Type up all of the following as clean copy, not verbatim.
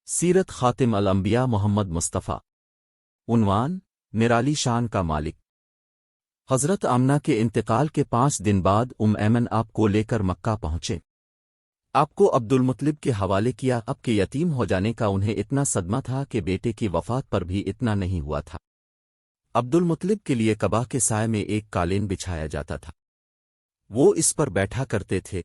सीरत खातिम अल-अंबिया मोहम्मद मुस्तफ़ा। उन्वान, निराली शान का मालिक। हज़रत आमना के इंतकाल के 5 दिन बाद ऐमन आपको लेकर मक्का पहुँचे। आपको अब्दुल मुत्तलिब के हवाले किया। आपके यतीम हो जाने का उन्हें इतना सदमा था कि बेटे की वफ़ात पर भी इतना नहीं हुआ था। अब्दुल मुत्तलिब के लिए कबा के साए में एक कालीन बिछाया जाता था, वो इस पर बैठा करते थे।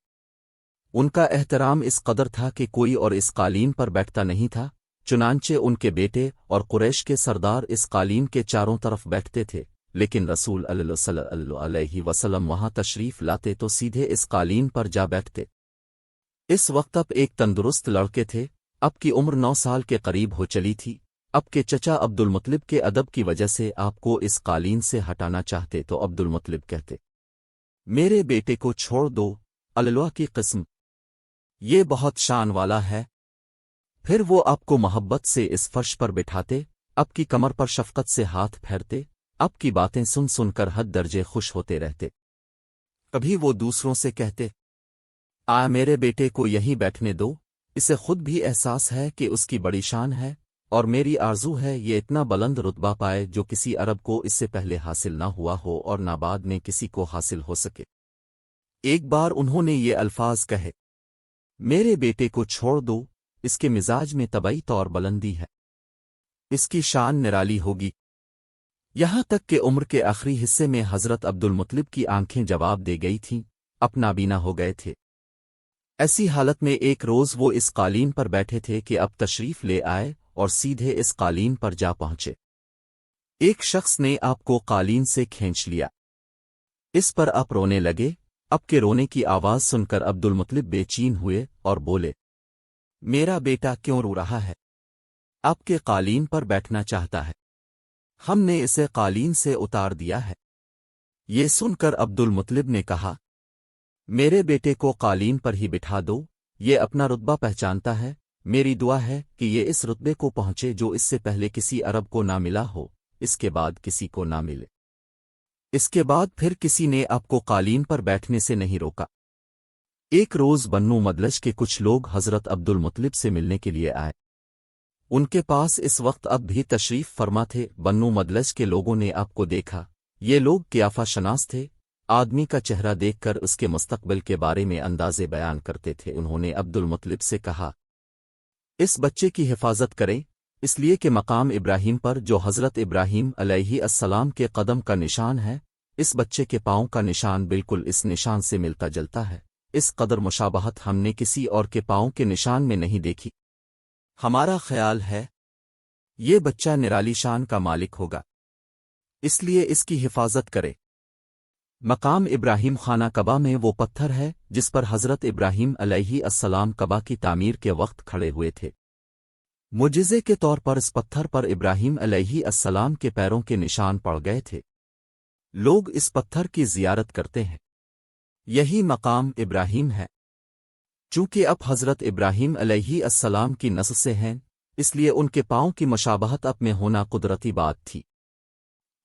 उनका एहतराम इस कदर था कि कोई और इस कालीन पर बैठता नहीं था, चुनांचे उनके बेटे और कुरैश के सरदार इस कालीन के चारों तरफ बैठते थे। लेकिन रसूल सल्लल्लाहु अलैहि वसल्लम वहां तशरीफ लाते तो सीधे इस कालीन पर जा बैठते। इस वक्त अब एक तंदुरुस्त लड़के थे। अब की उम्र 9 साल के करीब हो चली थी। अब के चचा अब्दुल मुत्तलिब के अदब की वजह से आपको इस कालीन से हटाना चाहते तो अब्दुल मुत्तलिब कहते, मेरे बेटे को छोड़ दो, अल्लाह की किस्म, ये बहुत शान वाला है। फिर वो आपको मोहब्बत से इस फर्श पर बिठाते, आपकी कमर पर शफकत से हाथ फेरते, आपकी बातें सुन सुनकर हद दर्जे खुश होते रहते। कभी वो दूसरों से कहते, मेरे बेटे को यहीं बैठने दो, इसे खुद भी एहसास है कि उसकी बड़ी शान है और मेरी आरजू है ये इतना बुलंद रुतबा पाए जो किसी अरब को इससे पहले हासिल ना हुआ हो और ना बाद में किसी को हासिल हो सके। एक बार उन्होंने ये अल्फाज कहे, मेरे बेटे को छोड़ दो, इसके मिजाज में तबई तौर बुलंदी है, इसकी शान निराली होगी। यहां तक कि उम्र के आखिरी हिस्से में हजरत अब्दुल मुत्तलिब की आंखें जवाब दे गई थीं, अपना बीना हो गए थे। ऐसी हालत में एक रोज वो इस कालीन पर बैठे थे कि अब तशरीफ ले आए और सीधे इस कालीन पर जा पहुंचे। एक शख्स ने आपको कालीन से खींच लिया। इस पर आप रोने लगे। अब के रोने की आवाज सुनकर अब्दुल मुत्तलिब बेचैन हुए और बोले, मेरा बेटा क्यों रो रहा है? आपके कालीन पर बैठना चाहता है, हमने इसे कालीन से उतार दिया है। ये सुनकर अब्दुल मुत्तलिब ने कहा, मेरे बेटे को कालीन पर ही बिठा दो, ये अपना रुतबा पहचानता है। मेरी दुआ है कि ये इस रुतबे को पहुंचे जो इससे पहले किसी अरब को ना मिला हो, इसके बाद किसी को ना मिले। इसके बाद फिर किसी ने आपको कालीन पर बैठने से नहीं रोका। एक रोज बन्नू मदलज के कुछ लोग हजरत अब्दुल मुत्तलिब से मिलने के लिए आए। उनके पास इस वक्त अब भी तशरीफ फरमा थे। बन्नू मदलज के लोगों ने आपको देखा। ये लोग कियाफा शनास थे। आदमी का चेहरा देखकर उसके मुस्तकबिल के बारे में अंदाजे बयान करते थे। उन्होंने अब्दुल मुत्तलिब से कहा, इस बच्चे की हिफाजत करें, इसलिए कि मकाम इब्राहिम पर जो हजरत इब्राहिम अलैहिस्सलाम के कदम का निशान है, इस बच्चे के पाँव का निशान बिल्कुल इस निशान से मिलता जुलता है। इस कदर मुशाबहत हमने किसी और के पाँव के निशान में नहीं देखी। हमारा ख्याल है ये बच्चा निराली शान का मालिक होगा, इसलिए इसकी हिफाजत करे। मकाम इब्राहिम खाना कबा में वो पत्थर है जिस पर हजरत इब्राहिम अलैहिस्सलाम कबा की तामीर के वक्त खड़े हुए थे। मुजिज़े के तौर पर इस पत्थर पर इब्राहिम अलैहिस्सलाम के पैरों के निशान पड़ गए थे। लोग इस पत्थर की जियारत करते हैं। यही मकाम इब्राहिम है। चूंकि अब हजरत इब्राहिम अलैहिस्सलाम की नस्ल से हैं, इसलिए उनके पाँव की मुशाबहत अब में होना कुदरती बात थी।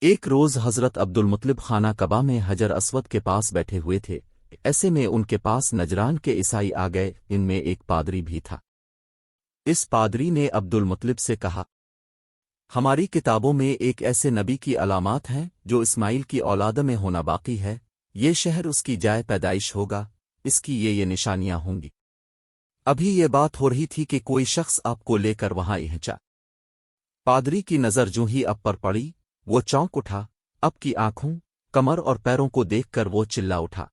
एक रोज हजरत अब्दुल मुत्तलिब खाना कबा में हजर अस्वद के पास बैठे हुए थे। ऐसे में उनके पास नजरान के ईसाई आ गए। इनमें एक पादरी भी था। इस पादरी ने अब्दुल मुत्तलिब से कहा, हमारी किताबों में एक ऐसे नबी की अलामात हैं जो इस्माइल की औलाद में होना बाकी है। ये शहर उसकी जाए पैदाइश होगा, इसकी ये निशानियां होंगी। अभी ये बात हो रही थी कि कोई शख्स आपको लेकर वहां पहुंचा। पादरी की नजर जो ही अब पर पड़ी, वो चौंक उठा। अब की आंखों, कमर और पैरों को देखकर वो चिल्ला उठा,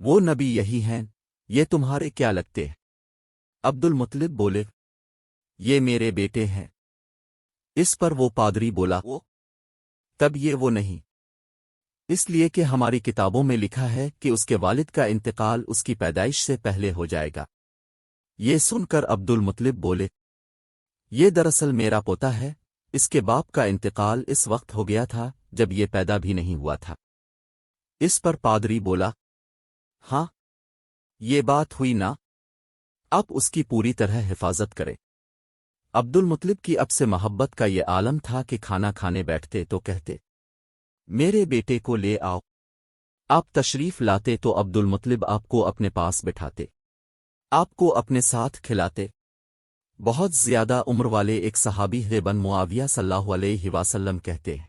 वो नबी यही हैं, ये तुम्हारे क्या लगते हैं? अब्दुल मुत्तलिब बोले, ये मेरे बेटे हैं। इस पर वो पादरी बोला, वो तब ये वो नहीं, इसलिए कि हमारी किताबों में लिखा है कि उसके वालिद का इंतकाल उसकी पैदाइश से पहले हो जाएगा। ये सुनकर अब्दुल मुत्तलिब बोले, ये दरअसल मेरा पोता है, इसके बाप का इंतकाल इस वक्त हो गया था जब ये पैदा भी नहीं हुआ था। इस पर पादरी बोला, हाँ, ये बात हुई ना, अब उसकी पूरी तरह हिफाजत करे। अब्दुल मुत्तलिब की अब से मोहब्बत का ये आलम था कि खाना खाने बैठते तो कहते, मेरे बेटे को ले आओ। आप तशरीफ लाते तो अब्दुल मुत्तलिब आपको अपने पास बिठाते, आपको अपने साथ खिलाते। بہت زیادہ عمر والے ایک صحابی ہے بن معاویہ صلی اللہ علیہ وسلم کہتے ہیں،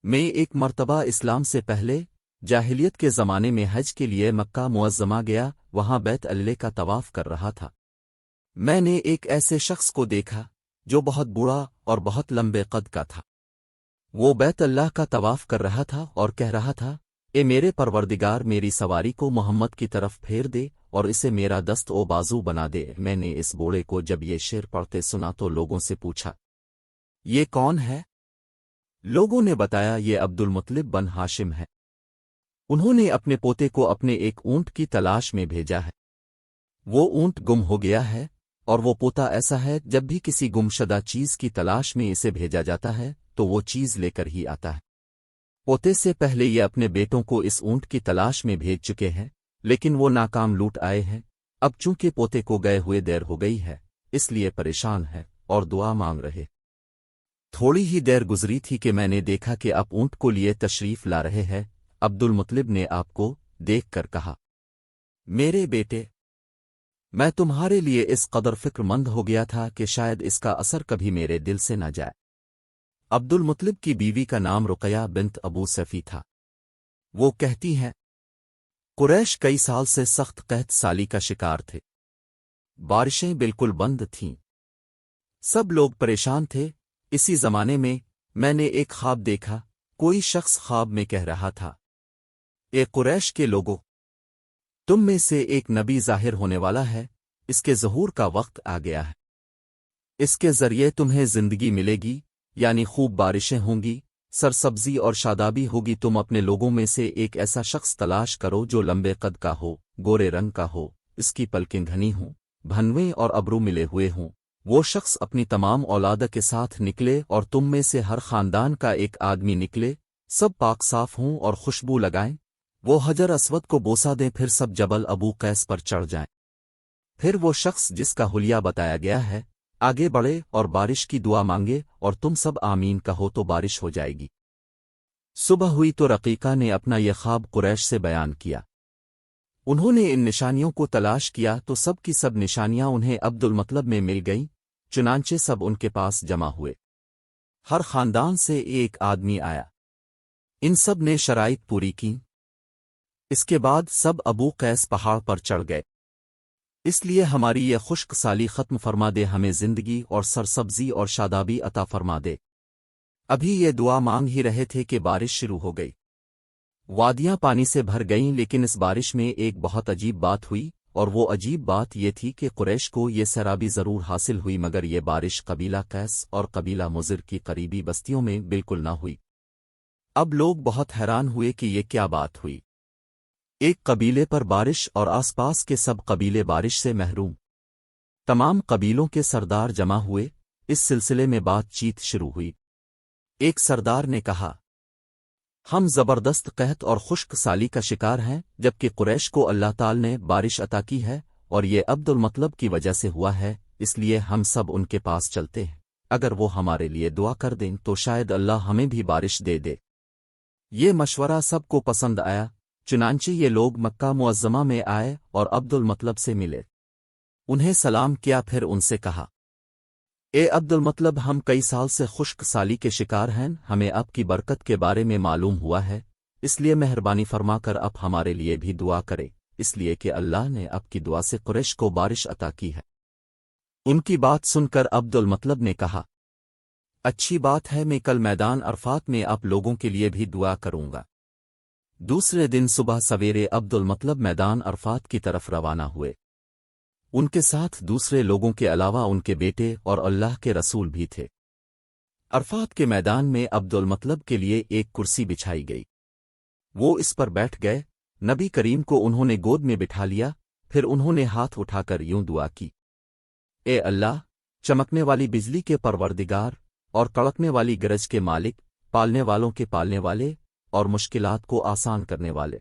میں ایک مرتبہ اسلام سے پہلے جاہلیت کے زمانے میں حج کے لیے مکہ معظمہ گیا، وہاں بیت اللہ کا طواف کر رہا تھا۔ میں نے ایک ایسے شخص کو دیکھا جو بہت بوڑھا اور بہت لمبے قد کا تھا۔ وہ بیت اللہ کا طواف کر رہا تھا اور کہہ رہا تھا، اے میرے پروردگار، میری سواری کو محمد کی طرف پھیر دے اور اسے میرا دست و بازو بنا دے۔ میں نے اس بوڑھے کو جب یہ شعر پڑھتے سنا تو لوگوں سے پوچھا، یہ کون ہے؟ لوگوں نے بتایا، یہ عبد المطلب بن ہاشم ہے۔ انہوں نے اپنے پوتے کو اپنے ایک اونٹ کی تلاش میں بھیجا ہے۔ وہ اونٹ گم ہو گیا ہے، اور وہ پوتا ایسا ہے جب بھی کسی گمشدہ چیز کی تلاش میں اسے بھیجا جاتا ہے تو وہ چیز لے کر ہی آتا ہے۔ پوتے سے پہلے یہ اپنے بیٹوں کو اس اونٹ کی تلاش میں بھیج چکے ہیں، لیکن وہ ناکام لوٹ آئے ہیں۔ اب چونکہ پوتے کو گئے ہوئے دیر ہو گئی ہے، اس لیے پریشان ہے اور دعا مانگ رہے۔ تھوڑی ہی دیر گزری تھی کہ میں نے دیکھا کہ آپ اونٹ کو لیے تشریف لا رہے ہیں۔ عبد المطلب نے آپ کو دیکھ کر کہا، میرے بیٹے، میں تمہارے لیے اس قدر فکر مند ہو گیا تھا کہ شاید اس کا اثر کبھی میرے دل سے نہ جائے۔ عبد المطلب کی بیوی کا نام رقیہ بنت ابو سفی تھا۔ وہ کہتی ہیں، قریش کئی سال سے سخت قحط سالی کا شکار تھے۔ بارشیں بالکل بند تھیں، سب لوگ پریشان تھے۔ اسی زمانے میں نے ایک خواب دیکھا۔ کوئی شخص خواب میں کہہ رہا تھا، اے قریش کے لوگو، تم میں سے ایک نبی ظاہر ہونے والا ہے، اس کے ظہور کا وقت آ گیا ہے۔ اس کے ذریعے تمہیں زندگی ملے گی، یعنی خوب بارشیں ہوں گی، سرسبزی اور شادابی ہوگی۔ تم اپنے لوگوں میں سے ایک ایسا شخص تلاش کرو جو لمبے قد کا ہو، گورے رنگ کا ہو، اس کی پلکیں گھنی ہوں، بھنویں اور ابرو ملے ہوئے ہوں۔ وہ شخص اپنی تمام اولاد کے ساتھ نکلے اور تم میں سے ہر خاندان کا ایک آدمی نکلے، سب پاک صاف ہوں اور خوشبو لگائیں۔ وہ حجر اسود کو بوسہ دیں، پھر سب جبل ابو قیس پر چڑھ جائیں۔ پھر وہ شخص جس کا حلیہ بتایا گیا ہے آگے بڑھے اور بارش کی دعا مانگے، اور تم سب آمین کہو تو بارش ہو جائے گی۔ صبح ہوئی تو رقیقہ نے اپنا یہ خواب قریش سے بیان کیا۔ انہوں نے ان نشانیوں کو تلاش کیا تو سب کی سب نشانیاں انہیں عبد المطلب میں مل گئیں، چنانچہ سب ان کے پاس جمع ہوئے۔ ہر خاندان سے ایک آدمی آیا، ان سب نے شرائط پوری کی۔ اس کے بعد سب ابو قیس پہاڑ پر چڑھ گئے۔ اس لیے ہماری یہ خشک سالی ختم فرما دے، ہمیں زندگی اور سرسبزی اور شادابی عطا فرما دے۔ ابھی یہ دعا مانگ ہی رہے تھے کہ بارش شروع ہو گئی۔ وادیاں پانی سے بھر گئیں، لیکن اس بارش میں ایک بہت عجیب بات ہوئی، اور وہ عجیب بات یہ تھی کہ قریش کو یہ سیرابی ضرور حاصل ہوئی، مگر یہ بارش قبیلہ قیس اور قبیلہ مضر کی قریبی بستیوں میں بالکل نہ ہوئی۔ اب لوگ بہت حیران ہوئے کہ یہ کیا بات ہوئی۔ ایک قبیلے پر بارش اور آس پاس کے سب قبیلے بارش سے محروم۔ تمام قبیلوں کے سردار جمع ہوئے، اس سلسلے میں بات چیت شروع ہوئی۔ ایک سردار نے کہا، ہم زبردست قحط اور خشک سالی کا شکار ہیں، جبکہ قریش کو اللہ تعالی نے بارش عطا کی ہے، اور یہ عبد المطلب کی وجہ سے ہوا ہے، اس لیے ہم سب ان کے پاس چلتے ہیں۔ اگر وہ ہمارے لیے دعا کر دیں تو شاید اللہ ہمیں بھی بارش دے دے۔ یہ مشورہ سب کو پسند آیا، چنانچہ یہ لوگ مکہ معظمہ میں آئے اور عبد المطلب سے ملے، انہیں سلام کیا، پھر ان سے کہا، اے عبد المطلب، ہم کئی سال سے خشک سالی کے شکار ہیں، ہمیں اب کی برکت کے بارے میں معلوم ہوا ہے، اس لیے مہربانی فرما کر اب ہمارے لیے بھی دعا کرے، اس لیے کہ اللہ نے اب کی دعا سے قریش کو بارش عطا کی ہے۔ ان کی بات سن کر عبد المطلب نے کہا، اچھی بات ہے، میں کل میدان عرفات میں آپ لوگوں کے لیے بھی دعا کروں گا۔ دوسرے دن صبح سویرے عبد المطلب میدان عرفات کی طرف روانہ ہوئے۔ ان کے ساتھ دوسرے لوگوں کے علاوہ ان کے بیٹے اور اللہ کے رسول بھی تھے۔ عرفات کے میدان میں عبد المطلب کے لیے ایک کرسی بچھائی گئی، وہ اس پر بیٹھ گئے۔ نبی کریم کو انہوں نے گود میں بٹھا لیا، پھر انہوں نے ہاتھ اٹھا کر یوں دعا کی، اے اللہ، چمکنے والی بجلی کے پروردگار اور کڑکنے والی گرج کے مالک، پالنے والوں کے پالنے والے اور مشکلات کو آسان کرنے والے،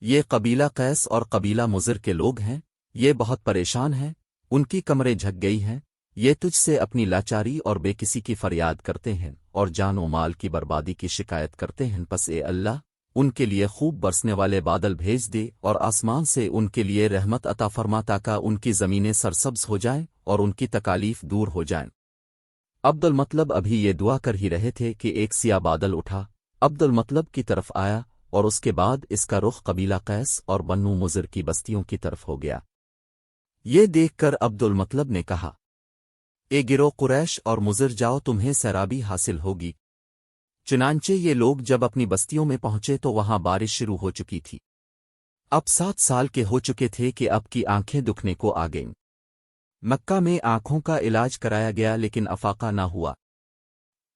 یہ قبیلہ قیس اور قبیلہ مضر کے لوگ ہیں، یہ بہت پریشان ہیں، ان کی کمریں جھک گئی ہیں، یہ تجھ سے اپنی لاچاری اور بے کسی کی فریاد کرتے ہیں اور جان و مال کی بربادی کی شکایت کرتے ہیں، پس اے اللہ، ان کے لیے خوب برسنے والے بادل بھیج دے اور آسمان سے ان کے لیے رحمت عطا فرما تاکہ ان کی زمینیں سرسبز ہو جائیں اور ان کی تکالیف دور ہو جائیں۔ عبد المطلب ابھی یہ دعا کر ہی رہے تھے کہ ایک سیاہ بادل اٹھا، عبد المطلب کی طرف آیا، اور اس کے بعد اس کا رخ قبیلہ قیس اور بنو مضر کی بستیوں کی طرف ہو گیا۔ یہ دیکھ کر عبد المطلب نے کہا، اے گروہ قریش اور مضر، جاؤ، تمہیں سیرابی حاصل ہوگی۔ چنانچہ یہ لوگ جب اپنی بستیوں میں پہنچے تو وہاں بارش شروع ہو چکی تھی۔ اب 7 سال کے ہو چکے تھے کہ اب کی آنکھیں دکھنے کو آ گئیں۔ مکہ میں آنکھوں کا علاج کرایا گیا لیکن افاقہ نہ ہوا۔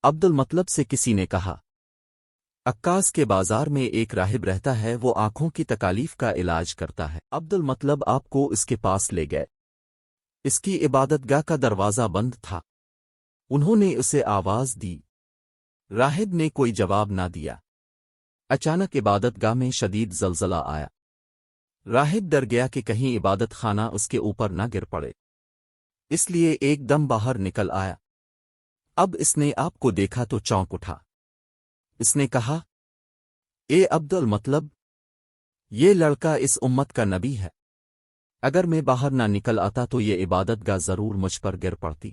عبد المطلب سے کسی نے کہا، عکاس کے بازار میں ایک راہب رہتا ہے، وہ آنکھوں کی تکالیف کا علاج کرتا ہے۔ عبد المطلب آپ کو اس کے پاس لے گئے۔ اس کی عبادت گاہ کا دروازہ بند تھا۔ انہوں نے اسے آواز دی، راہب نے کوئی جواب نہ دیا۔ اچانک عبادت گاہ میں شدید زلزلہ آیا۔ راہب ڈر گیا کہ کہیں عبادت خانہ اس کے اوپر نہ گر پڑے، اس لیے ایک دم باہر نکل آیا۔ اب اس نے آپ کو دیکھا تو چونک اٹھا۔ اس نے کہا، اے عبد المطلب، یہ لڑکا اس امت کا نبی ہے۔ اگر میں باہر نہ نکل آتا تو یہ عبادت گاہ ضرور مجھ پر گر پڑتی۔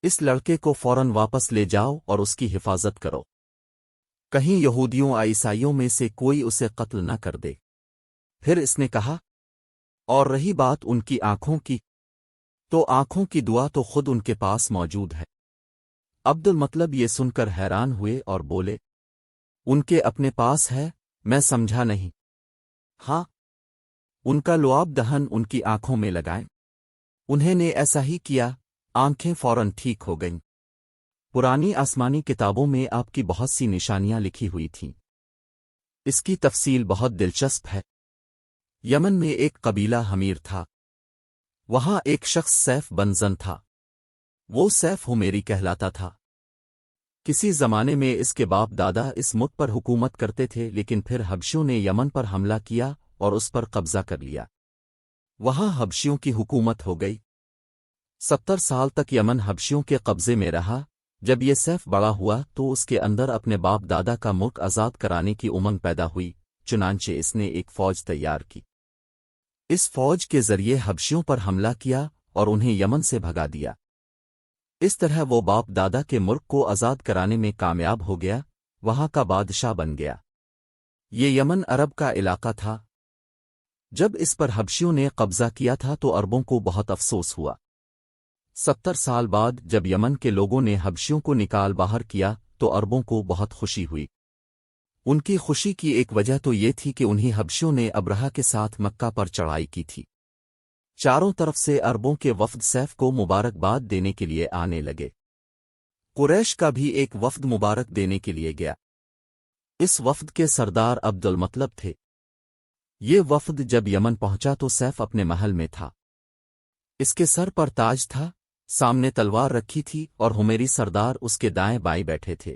اس لڑکے کو فوراً واپس لے جاؤ اور اس کی حفاظت کرو، کہیں یہودیوں عیسائیوں میں سے کوئی اسے قتل نہ کر دے۔ پھر اس نے کہا، اور رہی بات ان کی آنکھوں کی، تو آنکھوں کی دعا تو خود ان کے پاس موجود ہے۔ عبد المطلب یہ سن کر حیران ہوئے اور بولے، ان کے اپنے پاس ہے؟ میں سمجھا نہیں۔ ہاں، ان کا لعاب دہن ان کی آنکھوں میں لگائیں۔ انہیں نے ایسا ہی کیا، آنکھیں فوراً ٹھیک ہو گئیں۔ پرانی آسمانی کتابوں میں آپ کی بہت سی نشانیاں لکھی ہوئی تھیں۔ اس کی تفصیل بہت دلچسپ ہے۔ یمن میں ایک قبیلہ حمیر تھا۔ وہاں ایک شخص سیف بن زن تھا۔ وہ سیف حمیری کہلاتا تھا۔ کسی زمانے میں اس کے باپ دادا اس ملک پر حکومت کرتے تھے، لیکن پھر حبشیوں نے یمن پر حملہ کیا اور اس پر قبضہ کر لیا۔ وہاں حبشیوں کی حکومت ہو گئی۔ 70 سال تک یمن حبشیوں کے قبضے میں رہا۔ جب یہ سیف بڑا ہوا تو اس کے اندر اپنے باپ دادا کا ملک آزاد کرانے کی امنگ پیدا ہوئی، چنانچہ اس نے ایک فوج تیار کی۔ اس فوج کے ذریعے حبشیوں پر حملہ کیا اور انہیں یمن سے بھگا دیا۔ اس طرح وہ باپ دادا کے ملک کو آزاد کرانے میں کامیاب ہو گیا، وہاں کا بادشاہ بن گیا۔ یہ یمن عرب کا علاقہ تھا۔ جب اس پر حبشیوں نے قبضہ کیا تھا تو عربوں کو بہت افسوس ہوا۔ 70 سال بعد جب یمن کے لوگوں نے حبشیوں کو نکال باہر کیا تو عربوں کو بہت خوشی ہوئی۔ ان کی خوشی کی ایک وجہ تو یہ تھی کہ انہی حبشیوں نے ابرہہ کے ساتھ مکہ پر چڑھائی کی تھی۔ چاروں طرف سے عربوں کے وفد سیف کو مبارکباد دینے کے لیے آنے لگے۔ قریش کا بھی ایک وفد مبارک دینے کے لیے گیا۔ اس وفد کے سردار عبد المطلب تھے۔ یہ وفد جب یمن پہنچا تو سیف اپنے محل میں تھا۔ اس کے سر پر تاج تھا، سامنے تلوار رکھی تھی اور حمیری سردار اس کے دائیں بائیں بیٹھے تھے۔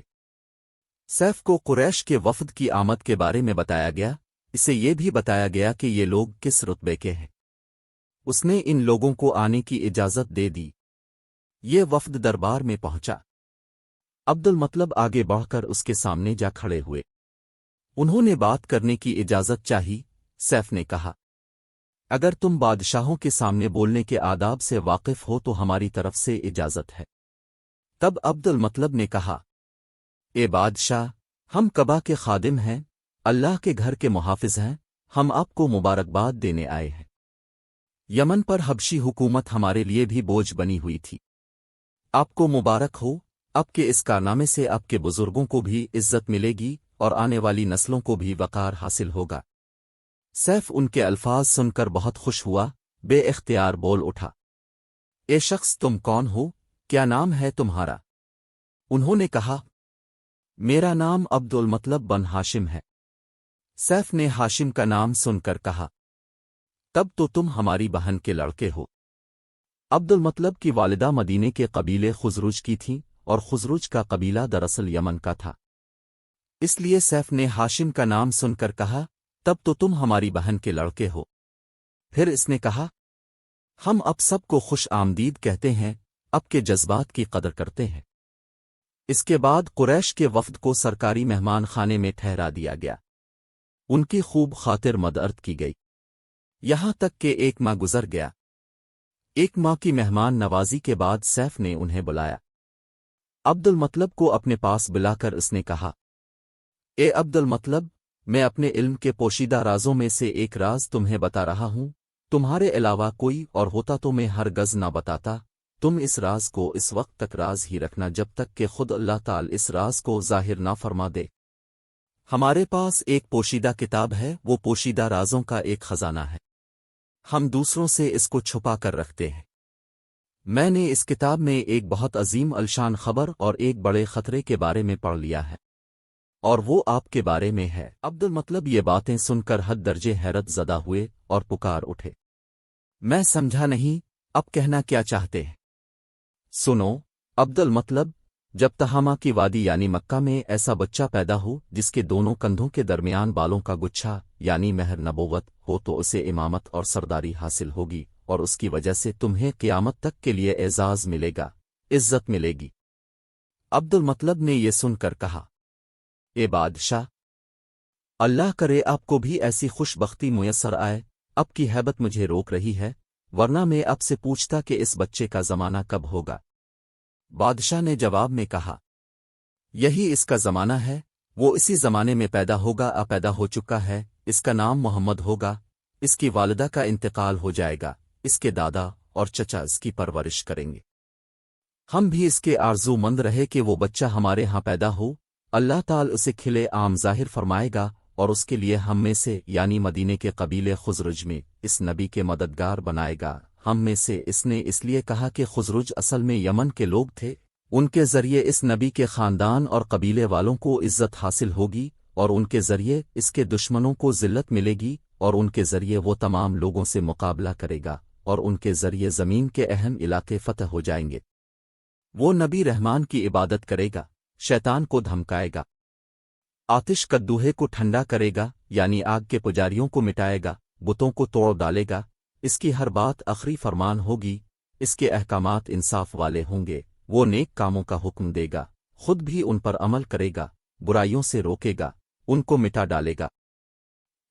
سیف کو قریش کے وفد کی آمد کے بارے میں بتایا گیا۔ اسے یہ بھی بتایا گیا کہ یہ لوگ کس رتبے کے ہیں۔ اس نے ان لوگوں کو آنے کی اجازت دے دی۔ یہ وفد دربار میں پہنچا۔ عبد المطلب آگے بڑھ کر اس کے سامنے جا کھڑے ہوئے۔ انہوں نے بات کرنے کی اجازت چاہی۔ سیف نے کہا، اگر تم بادشاہوں کے سامنے بولنے کے آداب سے واقف ہو تو ہماری طرف سے اجازت ہے۔ تب عبد المطلب نے کہا، اے بادشاہ، ہم کعبہ کے خادم ہیں، اللہ کے گھر کے محافظ ہیں، ہم آپ کو مبارکباد دینے آئے ہیں۔ یمن پر حبشی حکومت ہمارے لیے بھی بوجھ بنی ہوئی تھی۔ آپ کو مبارک ہو، آپ کے اس کارنامے سے آپ کے بزرگوں کو بھی عزت ملے گی اور آنے والی نسلوں کو بھی وقار حاصل ہوگا۔ سیف ان کے الفاظ سن کر بہت خوش ہوا، بے اختیار بول اٹھا، اے شخص، تم کون ہو؟ کیا نام ہے تمہارا؟ انہوں نے کہا، میرا نام عبد المطلب بن ہاشم ہے۔ سیف نے ہاشم کا نام سن کر کہا، تب تو تم ہماری بہن کے لڑکے ہو۔ عبد المطلب کی والدہ مدینے کے قبیلے خزرج کی تھیں اور خزرج کا قبیلہ دراصل یمن کا تھا۔ اس لیے سیف نے ہاشم کا نام سن کر کہا، تب تو تم ہماری بہن کے لڑکے ہو۔ پھر اس نے کہا، ہم اب سب کو خوش آمدید کہتے ہیں، اب کے جذبات کی قدر کرتے ہیں۔ اس کے بعد قریش کے وفد کو سرکاری مہمان خانے میں ٹھہرا دیا گیا۔ ان کی خوب خاطر مدعرت کی گئی، یہاں تک کہ ایک ماہ گزر گیا۔ एक माँ की मेहमान नवाजी के बाद सैफ ने उन्हें बुलाया। अब्दुल मतलब को अपने पास बुलाकर उसने कहा, ए अब्दुल मतलब, मैं अपने इल्म के पोशीदा राजों में से एक राज तुम्हें बता रहा हूँ। तुम्हारे अलावा कोई और होता तो मैं हरगज ना बताता। तुम इस राज को इस वक्त तक राज ही रखना जब तक कि खुद अल्लाह ताल इस राज को जाहिर ना फरमा दे। हमारे पास एक पोशीदा किताब है, वो पोशीदा राजों का एक खजाना है। हम दूसरों से इसको छुपा कर रखते हैं। मैंने इस किताब में एक बहुत अजीम अलशान खबर और एक बड़े खतरे के बारे में पढ़ लिया है, और वो आपके बारे में है। अब्दुल मतलब ये बातें सुनकर हद दर्जे हैरत ज़दा हुए और पुकार उठे, मैं समझा नहीं, अब कहना क्या चाहते हैं? सुनो अब्दुल मतलब, जब तहामा की वादी यानी मक्का में ऐसा बच्चा पैदा हो जिसके दोनों कंधों के दरमियान बालों का गुच्छा यानी महर नबूवत हो तो उसे इमामत और सरदारी हासिल होगी, और उसकी वजह से तुम्हें क़यामत तक के लिए एजाज़ मिलेगा, इज्जत मिलेगी। अब्दुल मतलब ने ये सुनकर कहा, ए बादशाह, अल्लाह करे आपको भी ऐसी खुशबख्ती मुयस्सर आए। अब की हैबत मुझे रोक रही है, वरना मैं आपसे पूछता कि इस बच्चे का ज़माना कब होगा। बादशाह ने जवाब में कहा, यही इसका ज़माना है, वो इसी ज़माने में पैदा होगा, पैदा हो चुका है। इसका नाम मोहम्मद होगा। इसकी वालिदा का इंतकाल हो जाएगा, इसके दादा और चचा इसकी परवरिश करेंगे। हम भी इसके आरज़ूमंद रहे कि वो बच्चा हमारे यहाँ पैदा हो। अल्लाह ताल उसे खिले आम ज़ाहिर फरमाएगा, और उसके लिए हम में से यानी मदीने के कबीले खुज़रुज में इस नबी के मददगार बनाएगा। हम में से इसने इसलिए कहा कि खुज़रुज असल में यमन के लोग थे। उनके ज़रिए इस नबी के ख़ानदान और कबीले वालों को इज़्ज़त हासिल होगी, और उनके ज़रिए इसके दुश्मनों को ज़िल्लत मिलेगी, और उनके ज़रिए वो तमाम लोगों से मुकाबला करेगा, और उनके ज़रिए ज़मीन के अहम इलाके फ़तह हो जाएंगे। वो नबी रहमान की इबादत करेगा, शैतान को धमकाएगा, आतिश कद्दूहे को ठंडा करेगा यानी आग के पुजारियों को मिटाएगा, बुतों को तोड़ डालेगा। इसकी हर बात आखिरी फरमान होगी। इसके अहकामात इंसाफ वाले होंगे। वो नेक कामों का हुक्म देगा, खुद भी उन पर अमल करेगा, बुराइयों से रोकेगा, उनको मिटा डालेगा।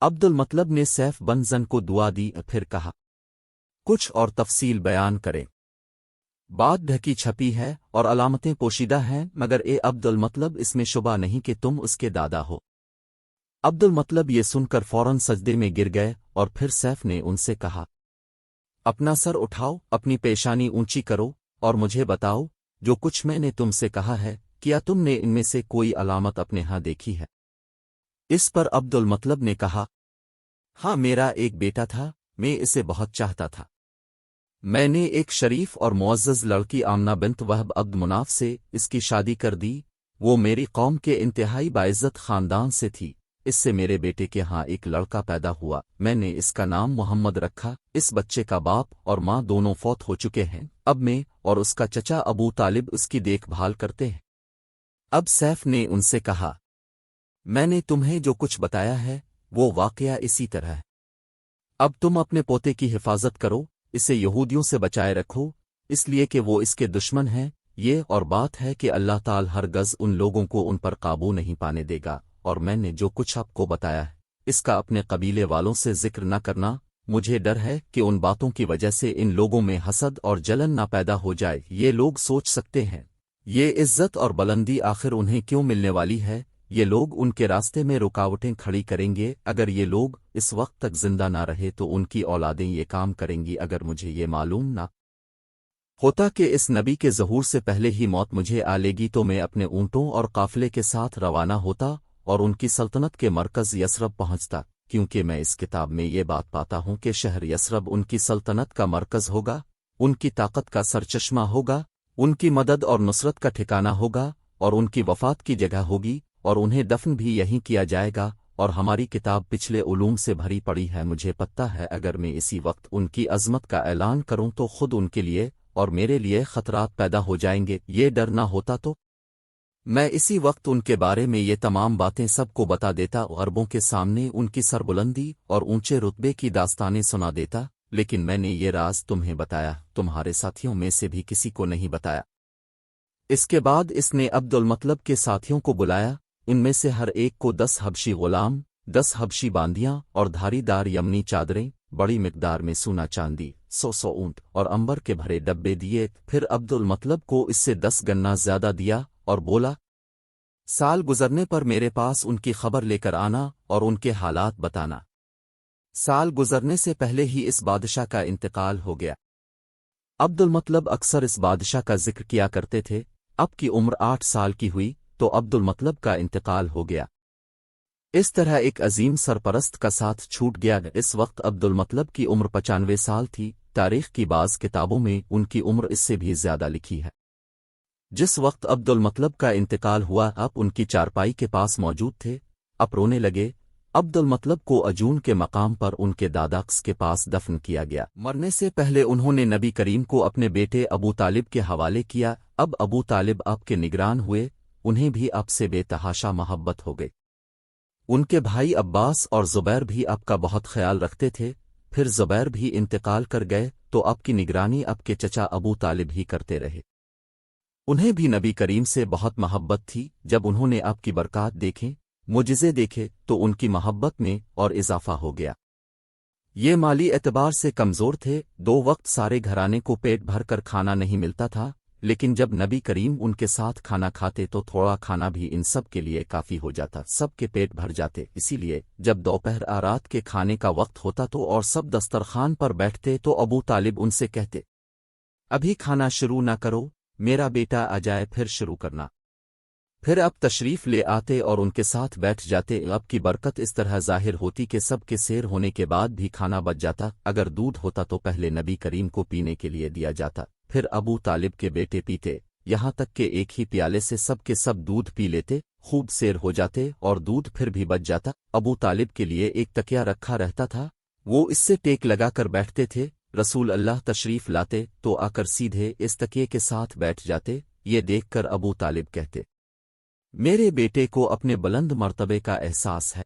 अब्दुल मतलब ने सैफ बन जन को दुआ दी, फिर कहा, कुछ और तफसील बयान करें। बात ढकी छपी है और अलामतें पोशीदा हैं, मगर ए अब्दुल मतलब इसमें शुबा नहीं कि तुम उसके दादा हो। अब्दुल मतलब ये सुनकर फौरन सजदे में गिर गए, और फिर सैफ ने उनसे कहा, अपना सर उठाओ, अपनी पेशानी ऊंची करो, और मुझे बताओ जो कुछ मैंने तुमसे कहा है, क्या तुमने इनमें से कोई अलामत अपने यहाँ देखी है? इस पर अब्दुल मतलब ने कहा, हाँ, मेरा एक बेटा था, मैं इसे बहुत चाहता था। मैंने एक शरीफ और मुअज़्ज़ज़ लड़की आमना बिन्त वहब अब्द मुनाफ से इसकी शादी कर दी। वो मेरी कौम के इंतहाई बाइज़्ज़त ख़ानदान से थी। इससे मेरे बेटे के यहाँ एक लड़का पैदा हुआ। मैंने इसका नाम मोहम्मद रखा। इस बच्चे का बाप और माँ दोनों फौत हो चुके हैं। अब मैं और उसका चचा अबू तालिब उसकी देखभाल करते हैं। अब सैफ ने उनसे कहा, मैंने तुम्हें जो कुछ बताया है वो वाक़या इसी तरह है। अब तुम अपने पोते की हिफाजत करो, इसे यहूदियों से बचाए रखो, इसलिए कि वो इसके दुश्मन हैं। ये और बात है कि अल्लाह ताल हरगज़ उन लोगों को उन पर काबू नहीं पाने देगा। और मैंने जो कुछ आपको बताया है इसका अपने कबीले वालों से जिक्र न करना। मुझे डर है कि उन बातों की वजह से इन लोगों में हसद और जलन ना पैदा हो जाए। ये लोग सोच सकते हैं ये इज्जत और बुलंदी आखिर उन्हें क्यों मिलने वाली है। ये लोग उनके रास्ते में रुकावटें खड़ी करेंगे। अगर ये लोग इस वक्त तक जिंदा ना रहे तो उनकी औलादें ये काम करेंगी। अगर मुझे ये मालूम ना होता कि इस नबी के ज़हूर से पहले ही मौत मुझे आ लेगी तो मैं अपने ऊँटों और काफ़िले के साथ रवाना होता और उनकी सल्तनत के मरकज़ यसरब पहुँचता, क्योंकि मैं इस किताब में ये बात पाता हूँ कि शहर यसरब उनकी सल्तनत का मरकज़ होगा, उनकी ताकत का सरचश्मा होगा, उनकी मदद और नुसरत का ठिकाना होगा, और उनकी वफ़ात की जगह होगी, और उन्हें दफन भी यहीं किया जाएगा। और हमारी किताब पिछले उलूम से भरी पड़ी है। मुझे पता है अगर मैं इसी वक्त उनकी अज़मत का ऐलान करूं तो खुद उनके लिए और मेरे लिए खतरात पैदा हो जाएंगे। ये डर ना होता तो मैं इसी वक्त उनके बारे में ये तमाम बातें सबको बता देता, अरबों के सामने उनकी सरबुलंदी और ऊंचे रुतबे की दास्तानें सुना देता। लेकिन मैंने ये राज तुम्हें बताया, तुम्हारे साथियों में से भी किसी को नहीं बताया। इसके बाद इसने अब्दुल मतलब के साथियों को बुलाया। इनमें से हर एक को 10 हबशी गुलाम, 10 हबशी बांदियां और धारीदार यमनी चादरें, बड़ी मिकदार में सोना चांदी, 100 اونٹ اور अंबर के भरे डब्बे दिए। फिर अब्दुल मतलब को इससे 10 गन्ना ज्यादा दिया और बोला, साल गुजरने पर मेरे पास उनकी खबर लेकर आना और उनके हालात बताना। साल गुजरने से पहले ही इस बादशाह का इंतकाल हो गया। अब्दुल मतलब अक्सर इस बादशाह का जिक्र किया करते थे। अब की उम्र 8 साल की हुई तो अब्दुल मतलब का इंतकाल हो गया। इस तरह एक अजीम सरपरस्त का साथ छूट गया। इस वक्त अब्दुल मतलब की उम्र 95 साल थी। तारीख की बाज़ किताबों में उनकी उम्र इससे भी ज्यादा लिखी है। जिस वक्त अब्दुल मतलब का इंतकाल हुआ अब उनकी चारपाई के पास मौजूद थे। अब रोने लगे। अब्दुल मतलब को अजून के मकाम पर उनके दादाक्स के पास दफन किया गया। मरने से पहले उन्होंने नबी करीम को अपने बेटे अबू तालिब के हवाले किया। अब अबू तालिब आपके निगरान हुए। उन्हें भी आपसे बेतहाशा मोहब्बत हो गई। उनके भाई अब्बास और ज़ुबैर भी आपका बहुत ख्याल रखते थे। फिर ज़ुबैर भी इंतकाल कर गए तो आपकी निगरानी आपके चचा अबू तालिब ही करते रहे। उन्हें भी नबी करीम से बहुत मोहब्बत थी। जब उन्होंने आपकी बरक़ात देखें, मुजिज़े देखे तो उनकी मोहब्बत में और इजाफा हो गया। ये माली एतबार से कमज़ोर थे। 2 वक्त सारे घराने को पेट भर कर खाना नहीं मिलता था, लेकिन जब नबी करीम उनके साथ खाना खाते तो थोड़ा खाना भी इन सब के लिए काफ़ी हो जाता, सबके पेट भर जाते। इसीलिए जब दोपहर रात के खाने का वक्त होता तो और सब दस्तरखान पर बैठते तो अबू तालिब उनसे कहते, अभी खाना शुरू न करो, मेरा बेटा आ जाए फिर शुरू करना। फिर अब तशरीफ़ ले आते और उनके साथ बैठ जाते। अब की बरकत इस तरह ज़ाहिर होती कि सब के सेर होने के बाद भी खाना बच जाता। अगर दूध होता तो पहले नबी करीम को पीने के लिए दिया जाता, फिर अबू तालिब के बेटे पीते, यहाँ तक कि एक ही प्याले से सब के सब दूध पी लेते, खूब सेर हो जाते और दूध फिर भी बच जाता। अबू तालिब के लिए एक तकिया रखा रहता था, वो इससे टेक लगाकर बैठते थे। रसूल अल्लाह तशरीफ़ लाते तो आकर सीधे इस तकिए के साथ बैठ जाते। ये देखकर अबू तालिब कहते, मेरे बेटे को अपने बुलंद मर्तबे का एहसास है।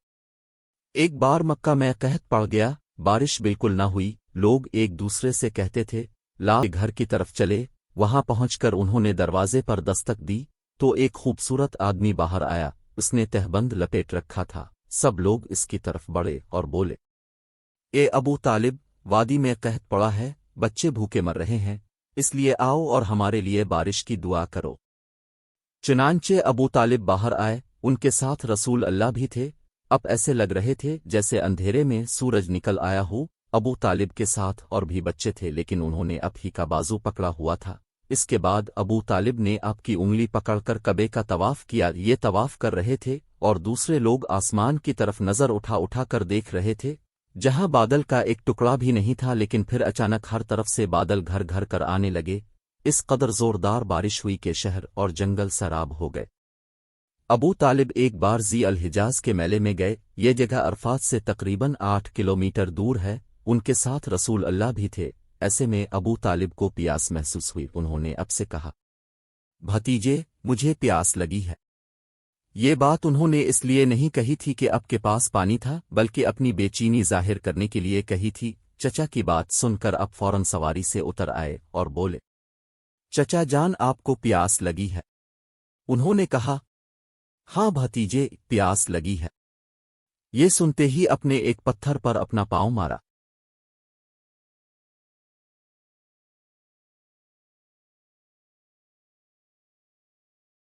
एक बार मक्का में कहत पड़ गया, बारिश बिल्कुल न हुई। लोग एक दूसरे से कहते थे, ला घर की तरफ चले। वहां पहुंचकर उन्होंने दरवाजे पर दस्तक दी तो एक खूबसूरत आदमी बाहर आया। उसने तहबंद लपेट रखा था। सब लोग इसकी तरफ बढ़े और बोले, ए अबू तालिब, वादी में कहत पड़ा है, बच्चे भूखे मर रहे हैं, इसलिए आओ और हमारे लिए बारिश की दुआ करो। चुनांचे अबू तालिब बाहर आए, उनके साथ रसूल अल्लाह भी थे। अब ऐसे लग रहे थे जैसे अंधेरे में सूरज निकल आया हो। अबू तालिब के साथ और भी बच्चे थे, लेकिन उन्होंने अब ही का बाजू पकड़ा हुआ था। इसके बाद अबू तालिब ने आपकी उंगली पकड़कर कबे का तवाफ किया। ये तवाफ कर रहे थे और दूसरे लोग आसमान की तरफ नजर उठा उठा कर देख रहे थे, जहां बादल का एक टुकड़ा भी नहीं था। लेकिन फिर अचानक हर तरफ से बादल घर घर कर आने लगे। इस कदर जोरदार बारिश हुई कि शहर और जंगल सराब हो गए। अबू तालिब एक बार ज़ी अल हिजाज के मेले में गए। ये जगह अरफात से तकरीबन 8 किलोमीटर दूर है। उनके साथ रसूल अल्लाह भी थे। ऐसे में अबू तालिब को प्यास महसूस हुई। उन्होंने अब से कहा, भतीजे, मुझे प्यास लगी है। ये बात उन्होंने इसलिए नहीं कही थी कि आपके पास पानी था, बल्कि अपनी बेचैनी जाहिर करने के लिए कही थी। चचा की बात सुनकर अब फौरन सवारी से उतर आए और बोले, चचा जान, आपको प्यास लगी है? उन्होंने कहा, हाँ भतीजे, प्यास लगी है। ये सुनते ही अपने एक पत्थर पर अपना पाँव मारा।